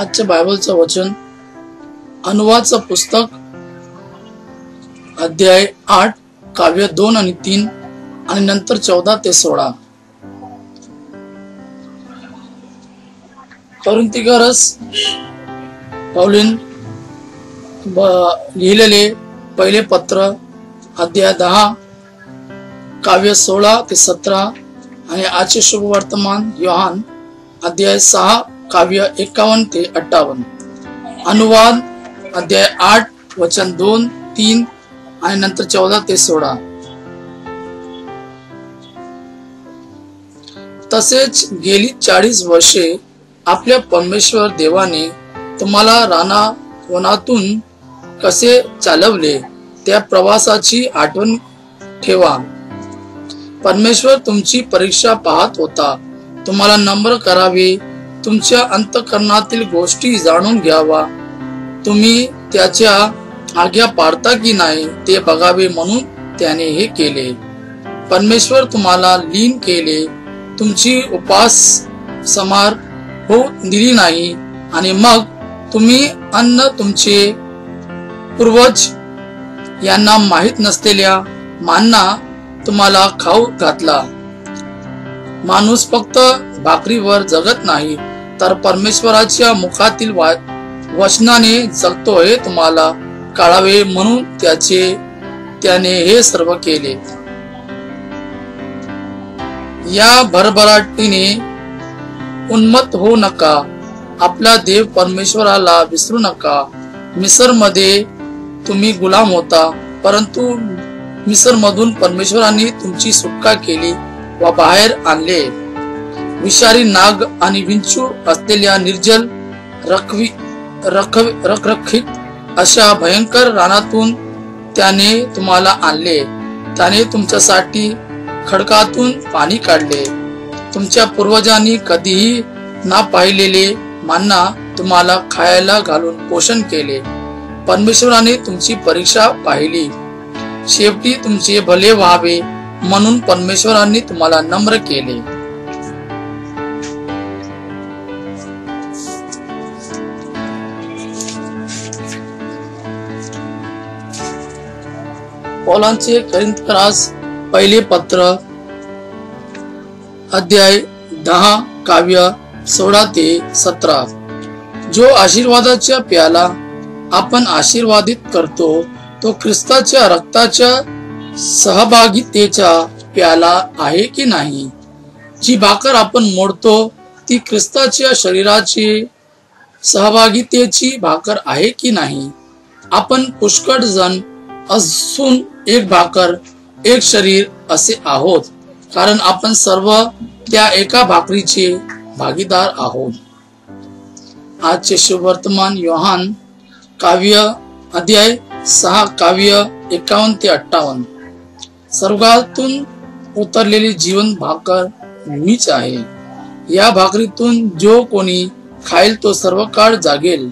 आजच्या बायबलचं वचन अनुवादचं पुस्तक अध्याय 8 काव्य 2 आणि 3 आणि नंतर 14 ते 16. कोरिन्थीकरस पौलीन लिहिलेले पहिले पत्र अध्याय 10 काव्य 16 ते 17 आणि आजचे शुभवर्तमान योहान अध्याय 6 काव्य 51 ते 58. अनुवाद अध्याय 8 वचन 2, 3 आणि नंतर 14 ते 16. तसेच गेली 40 वर्षे आपल्या परमेश्वर देवाने तुम्हाला रानावनातून कसे चालवले त्या प्रवासाची आठवण ठेवा. परमेश्वर तुमची परीक्षा पाहत होता. तुम्हाला नम्र करावे, तुमच्या अंतःकरणातील गोष्टी जाणून घ्यावा, तुम्ही त्याच्या आज्ञा पाळता की नाही ते बघावे म्हणून त्याने हे केले. परमेश्वर तुम्हाला लीन केले, तुमची उपास समार होऊ दिली नाही आणि मग तुम्ही अन्न तुमचे पूर्वज यांना माहित नसलेल्या मान्ना तुम्हाला खाऊ घातला. माणूस फक्त भाकरीवर जगत नाही तर परमेश्वराच्या मुखातील वचनाने जगतो हे तुम्हाला कळावे म्हणून त्याने हे सर्व केले. या भरभराटीने उन्मत्त होऊ नका. आपला देव परमेश्वराला विसरू नका. मिस्र मध्ये तुम्ही गुलाम होता, परंतु मिस्र मधून परमेश्वराने तुमची सुटका केली व बाहेर आणले. विषारी नाग आणि विंचू असलेल्या निर्जल रखरखीत अशा भयंकर रानातून त्याने तुम्हाला आणले. त्याने तुमच्यासाठी खडकातून पाणी काढले. तुमच्या पूर्वजांनी कधीही ना पाहिलेले मान्ना तुम्हाला खायला घालून पोषण केले. परमेश्वराने तुमची परीक्षा पाहिली. शेवटी तुमचे भले व्हावे म्हणून परमेश्वराने तुम्हाला नम्र केले. पौलांचे कोरिन्थीकरास पहिले पत्र अध्याय 10 काव्य 16 ते 17. जो आशीर्वादाच्या प्याला आपण आशीर्वादित करतो तो ख्रिस्ताच्या रक्ताच्या सहभागितेचा प्याला आहे की नाही. जी भाकर आपण मोडतो ती ख्रिस्ताच्या शरीराची सहभागितेची भाकर आहे की नाही. आपण पुष्कळ जण असून एक भाकर एक शरीर असे आहोत, कारण आपण सर्व त्या एका भाकरीचे भागीदार आहोत. आजचे शुभवर्तमान योहान काव्य अध्याय 6 काव्य 51 ते 58. स्वर्गातून उतरलेली जीवन भाकर मीच आहे. या भाकरीतून जो कोणी खाईल तो सर्व काळ जागेल.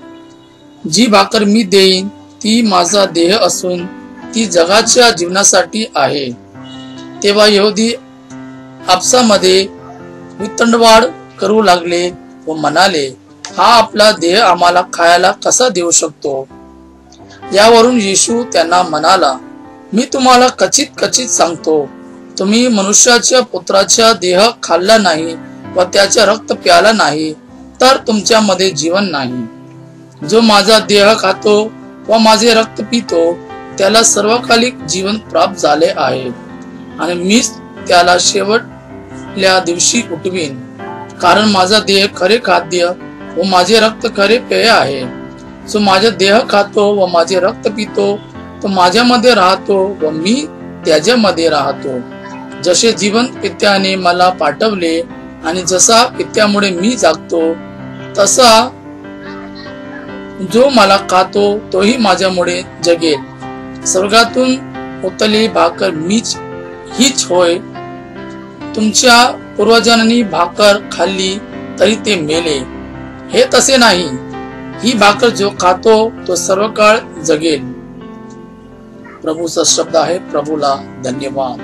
जी भाकर मी देईन ती माझा देह असून ती जगाच्या जीवनासाठी आहे. तेव्हा यहुदी आपसामध्ये वितंडवाद करू लागले व म्हणाले, हा आपला देह आम्हाला खायला कसा देऊ शकतो. यावरून येशू त्यांना म्हणाला, मी तुम्हाला कचित सांगतो, तुम्ही मनुष्याच्या पुत्राचा देह खाल्ला नाही व त्याचे रक्त प्याला नाही तर तुमच्यामध्ये जीवन नाही. जो माझा देह खातो व माझे रक्त पितो त्याला सर्वकालिक जीवन प्राप्त झाले आहे आणि मीच त्याला शेवटल्या दिवशी उठवीन. कारण माझा देह खरे खाद्य व माझे रक्त खरे पेय आहे. जो माझा देह खातो व माझे रक्त पितो तो माझ्यामध्ये राहतो व मी त्याच्यामध्ये राहतो. जसे जीवन पित्याने मला पाठवले आणि जसा पित्यामुळे मी जागतो तसा जो मला खातो तोही माझ्यामुळे जगेल. स्वर्गातून उतरलेली भाकर हीच होय. तुमच्या पूर्वजांनी भाकर खाल्ली तरी ते मेले. हे तसे नाही. ही भाकर जो खातो तो सर्व काळ जगेल. प्रभूचा शब्द आहे. प्रभूला धन्यवाद.